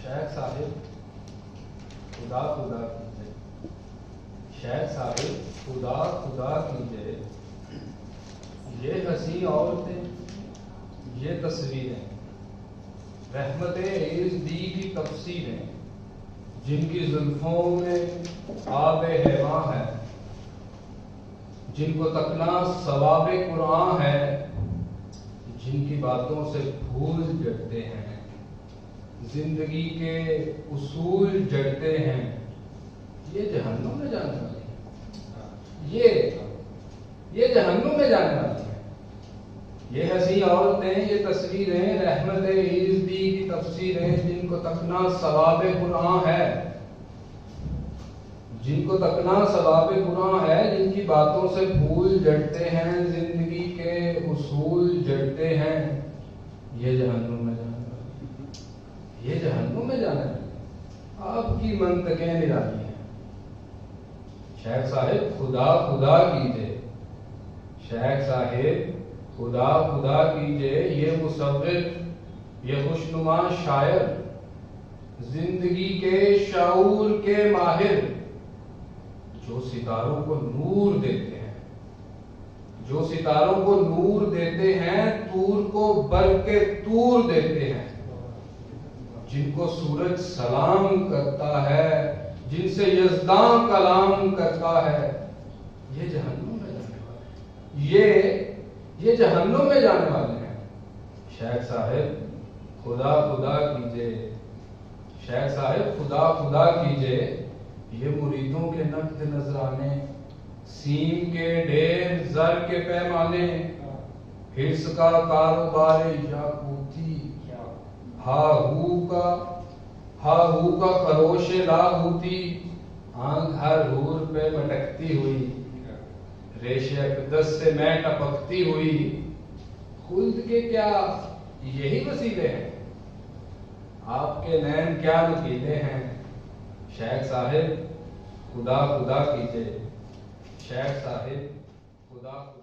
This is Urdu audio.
شیخ صاحب خدا خدا کیجئے، شیخ صاحب خدا خدا کیجئے، یہ حسین عورتیں، یہ تصویریں رحمت عزدی کی تفسیریں، جن کی زلفوں میں آب حیواں ہے، جن کو تکنا ثواب قرآن ہے، جن کی باتوں سے پھول جڑتے ہیں، زندگی کے اصول جڑتے ہیں، یہ جہنم میں جانے والی ہیں، یہ جہنم میں جانے والی ہیں۔ یہ حسین عورتیں، یہ تصویریں رحمت عزدی کی تفسیریں، جن کو تکنا ثواب قرآن ہے، جن کو تکنا ثواب قرآن ہے، جن کی باتوں سے پھول جڑتے ہیں، زندگی کے اصول جڑتے ہیں، یہ جہنم میں جانے والی ہیں، یہ جہنم میں جانے والی ہیں۔ آپ کی منطقیں نرالی ہیں۔ شیخ صاحب خدا خدا کیجئے، شیخ صاحب خدا خدا کیجئے، یہ مصور، یہ خوشنما شاعر، زندگی کے شعور کے ماہر، جو ستاروں کو نور دیتے ہیں، جو ستاروں کو نور دیتے ہیں، طور کو برق طور دیتے ہیں، جن کو سورج سلام کرتا ہے، جن سے یزداں کلام کرتا ہے، یہ جہنم میں جانے والے ہیں، یہ جہنم میں جانے والے ہیں۔ شیخ صاحب خدا خدا کیجئے، شیخ صاحب خدا خدا کیجئے، یہ مریدوں کے نقد نذرانے، سیم کے ڈھیر، زر کے پیمانے، حرص کا کاروبار یاقوتی، ہا ہو کا خروش لاہوتی، آنکھ ہر حور پہ مٹکتی ہوئی، ریش اقدس سے میں ٹپکتی ہوئی، خلد کے کیا یہی وسیلے ہیں؟ آپ کے نین کیا نکیلے ہیں؟ شیخ صاحب خدا خدا کیجئے، شیخ صاحب خدا خدا